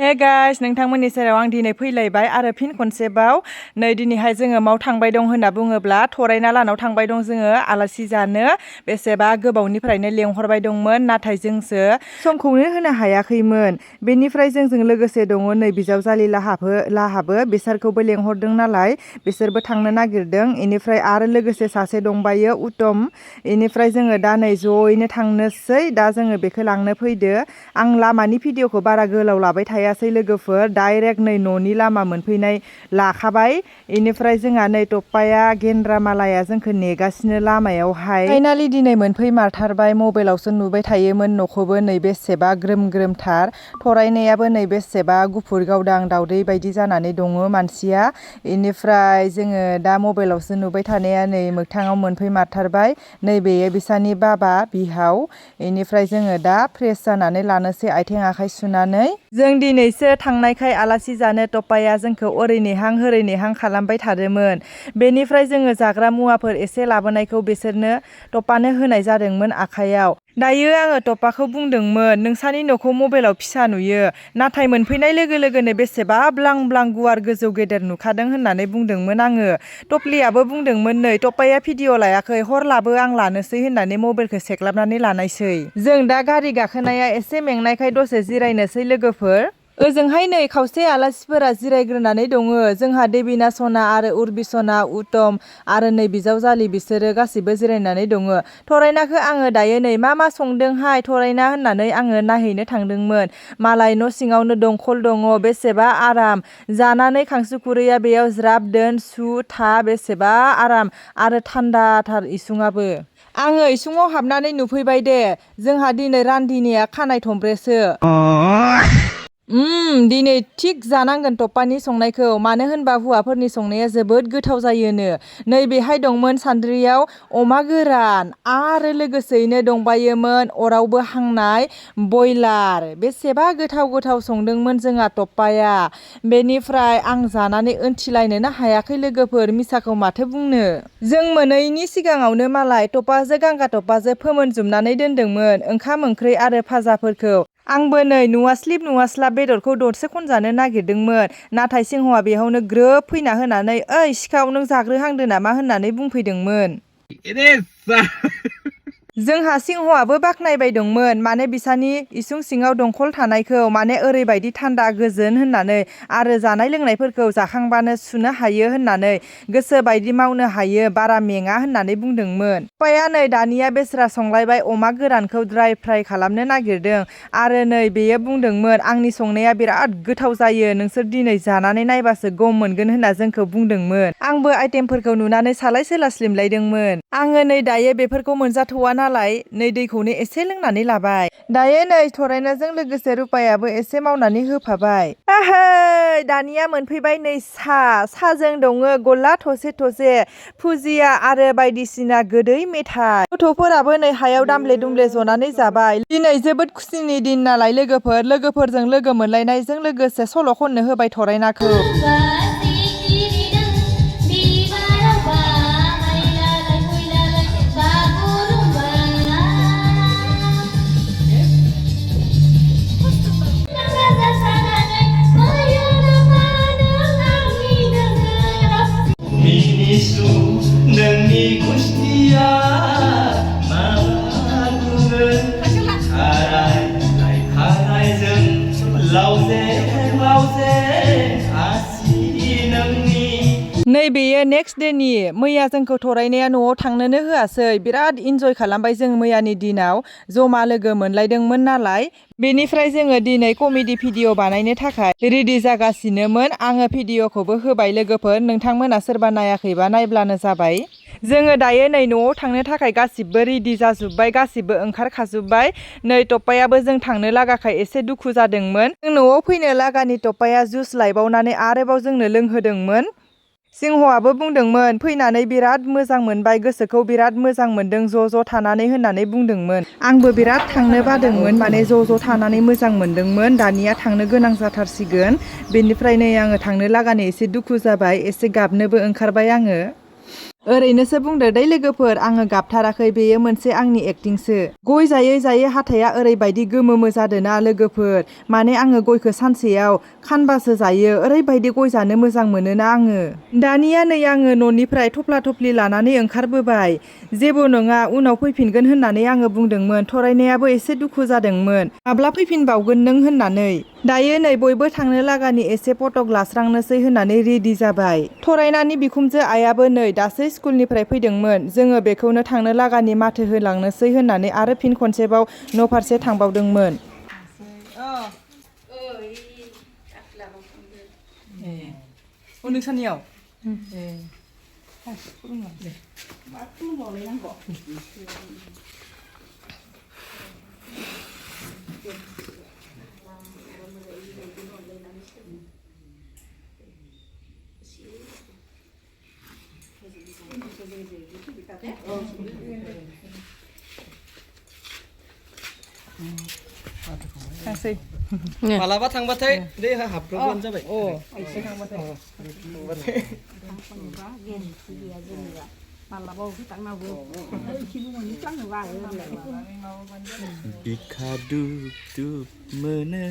Hey guys नोंथांमोननि सेराव आं दिनै फैलायबाय आरो फिन खनसेबाव नै दिनैहाय जोङो माव थांबाय दं होनना बुङोब्ला थरायना लानाव थांबाय दं जोङो आलासि जानो बेसेबा गोबावनिफ्रायनो लेंहरबाय दंमोन नाथाय जोंसो समखौनो होनो हायाखैमोन। बेनिफ्राय जोंजों लोगोसे दङ नै बिजावजालि लाहाबो बिसोरखौबो लेंहरदों नालाय बिसोरबो थांनो नागिरदों। इनिफ्राय आरो लोगोसे सासे दंबायो उत्तम। इनिफ्राय जोङो दा नै जयैनो थांनोसै दा जोङो बेखौ लांनो फैदो। आं लामानि भिडिअखौ बारा गोलाव लाबाय थाया लोगोफोर डाइरेक्ट नै न'नि लामा मोनफैनाय लाखाबाय। इनिफ्राय जोंहा नै टप्पाया गेन्द्रामालाया जोंखौ नेगासिनो लामायावहाय फाइनालि दिनै मोनफैमारथारबाय। मबाइलावसो नुबाय थायोमोन न'खौबो नै बेसेबा ग्रोम ग्रोमथार थरायनायाबो नै बेसेबा गुफुर गावदां दाउदै बायदि जानानै दङ मानसिया। इनिफ्राय जोङो दा मबाइलावसो नुबाय थानाया नै मोगथाङाव मोनफैमारथारबाय। नैबेयो बिसानि बाबा बिहाव। इनिफ्राय जोङो दा फ्रेस जानानै लानोसै आथिं आखाइ सुनानै। जों दिनैसो थांनायखाय आलासि जानो टप्पाया जोंखौ ओरै नेहां होरै नेहां खालामबाय थादोंमोन। बेनिफ्राय जोङो जाग्रा मुवाफोर एसे लाबोनायखौ बिसोरनो टप्पानो होनाय जादोंमोन आखायाव। दायो आङो टप्पाखौ बुंदोंमोन नोंसानि न'खौ मबाइलाव फिसा नुयो नाथाय मोनफैनाय लोगो लोगोनो बेसेबा ब्लां ब्लां गुवार गोजौ गेदेर नुखादों होननानै बुंदोंमोन आङो। टप्लियाबो बुंदोंमोन नै टप्पाया भिडिअ लायाखै हर लाबो आं लानोसै होननानै मबाइलखौ सेख्लाबनानै लानायसै। जों दा गारि गाखोनाया एसे मेंनायखाय दसे जिरायनोसै लोगोफोर। ओजोंहाय नै खावसे आलासिफोरा जिरायग्रोनानै दङ। जोंहा देबिना सना आरो उर्बिसना उत्तम आरो नै बिजावजालि बिसोरो गासिबो जिरायनानै दङ। थरायनाखौ आङो दायो नै मा संदोंहाय थरायना होननानै आङो नायहैनो थांदोंमोन। मालाय न' सिङावनो दंखल दङ बेसेबा आराम जानानै खांसु खुरैया बेयाव ज्राब दोन सु था बेसेबा आराम आरो थान्दाथार इसुङाबो। आङो इसुङाव हाबनानै नुफैबाय दे जोंहा दिनै रान्दिनिया खानाय थंब्रेसो। दिनै थिग जानांगोन टप्पानि संनायखौ मानो होनबा हौवाफोरनि संनाया जोबोद गोथाव जायोनो। नैबेहाय दंमोन सान्द्रियाव अमा गोरान आरो लोगोसेयैनो दंबायोमोन अरावबो हांनाय बयलार। बेसेबा गोथाव गोथाव संदोंमोन जोंहा टप्पाया। बेनिफ्राय आं जानानै ओंथिलायनोनो हायाखै लोगोफोर मिसाखौ माथो बुंनो। जों मोनैनि सिगाङावनो मालाय टप्पाजो गांगा टप्पाजो फोमोनजोबनानै दोनदोंमोन ओंखाम ओंख्रि आरो फाजाफोरखौ। आंबो नै नुवास्लाब बेदरखौ दरसे खनजानो नागिरदोंमोन नाथाय सिंहआ बेयावनो ग्रोब फैना होनानै ओइ सिखाव नों जाग्रोहांदो नामा होननानै बुंफैदोंमोन। जोंहा सिंहआबो बाख्नायबाय दंमोन माने बिसानि इसुं सिङाव दंखल थानायखौ माने ओरैबायदि थान्दा गोजोन होननानै आरो जानाय लोंनायफोरखौ जाखांबानो सुनो हायो होननानै गोसो बायदि मावनो हायो बारा मेङा होननानै बुंदोंमोन। टप्पाया नै दानिया बेस्रा संलायबाय अमा गोरानखौ ड्राय फ्राय खालामनो नागिरदों आरो नै बेयो बुंदोंमोन आंनि संनाया बिराद गोथाव जायो नोंसोर दिनै जानानै नायबासो गम मोनगोन होनना जोंखौ बुंदोंमोन। आंबो आइटेमफोरखौ नुनानै सालाय सोलास्लिमलायदोंमोन। आङो नै दायो बेफोरखौ मोनजाथ'वा नालाय नै दैखौनो एसे लोंनानै लाबाय। दायो नै थरायनाजों लोगोसे रुपायाबो एसे मावनानै होफाबाय। आहै दानिया मोनफैबाय नै साजों दङ गल्ला थसे फुजिया आरो बायदिसिना गोदै मेथाइ। गथ'फोराबो नै हायाव दामले दुमले जनानै जाबाय। दिनै जोबोद खुसिनि दिन नालाय लोगोफोरजों लोगो मोनलायनायजों लोगोसे सल' खननो होबाय थरायनाखौ। नैबेयो नेक्स्ट देनि मैया जोंखौ थरायनाया न'आव थांनोनो होआसै बिराद इन्जय खालामबाय जों मैयानि दिनाव जमा लोगो मोनलायदोंमोन नालाय। बेनिफ्राय जोङो दिनै कमेडि भिडिअ बानायनो थाखाय रेडि जागासिनोमोन। आङो भिडिअखौबो होबाय लोगोफोर नोंथांमोना सोरबा नायाखैबा नायब्लानो जाबाय। जोङो दायो नै न'आव थांनो थाखाय गासिबो रेडि जाजोब्बाय गासिबो ओंखारखाजोब्बाय। नै टप्पायाबो जों थांनो लागाखाय एसे दुखु जादोंमोन। जों न'आव फैनो लागानि टप्पाया जुस लायबावनानै आरोबाव जोंनो लोंहोदोंमोन। सिंहआबो बुंदोंमोन फैनानै बिराद मोजां मोनबाय गोसोखौ बिराद मोजां मोनदों ज' थानानै होननानै बुंदोंमोन। आंबो बिराद थांनो बादोंमोन माने ज' थानानै मोजां मोनदोंमोन दानिया थांनो गोनां जाथारसिगोन। बेनिफ्राय नै आङो थांनो लागानि एसे दुखु जाबाय एसे गाबनोबो ओंखारबाय आङो। ओरैनोसो बुंदो दै लोगोफोर आङो गाबथाराखै बेयो मोनसे आंनि एक्टिंसो गय जायै जायै हाथाया ओरैबायदि गोमोमो जादोना लोगोफोर माने आङो गयखौ सानसेयाव खानबासो जायो ओरैबायदि गय जानो मोजां मोनोना आङो दानिया नै आङो न'निफ्राय थफ्ला थफ्लि लानानै ओंखारबोबाय जेबो नङा उनाव फैफिनगोन होननानै आङो बुंदोंमोन थरायनायाबो एसे दुखु जादोंमोन माब्ला फैफिनबावगोन नों होननानै दायो नै बयबो थांनो लागानि एसे फटक लास्रांनोसै होननानै रेडि जाबाय थरायनानि बिखुमजो आइयाबो नै दासो स्कुलनिफ्राय फैदोंमोन जोङो बेखौनो थांनो लागानि माथो होलांनोसै होननानै आरो फिन खनसेबाव न' फारसे थांबावदोंमोन नोंसानियाव थांसै मालाबा थांबाथाय दे हाबब्रबबानो जाबाय एसे थांबाथाय बिखा दुब दुब मोनो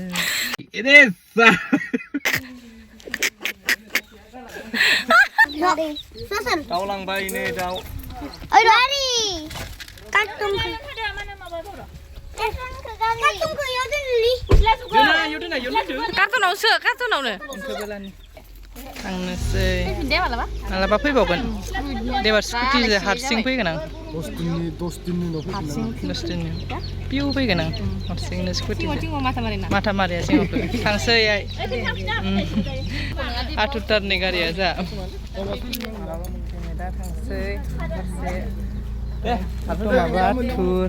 दाउ लांबाय नै दाउ कार्टुनावनो थांनोसै मालाबा फैबावगोन देबार स्कुटिजों हारसिं फैगोन आं 10 दिननि उनाव पिउ फैगोन आं हारसिंनो स्कुटि माथा मारिया सिङाव थांसै आइ आथुरथारनि गारिया जा दा थांसै माबा आथुर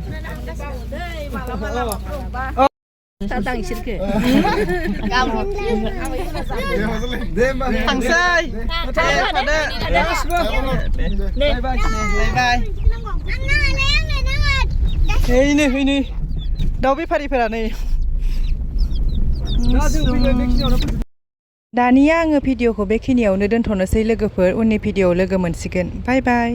थांसै हैनो दाउ बेफारिफोरा नै दानिया आङो भिडिअखौ बेखिनियावनो दोनथ'नोसै लोगोफोर उननि भिडिअआव लोगो मोनसिगोन बाय बाय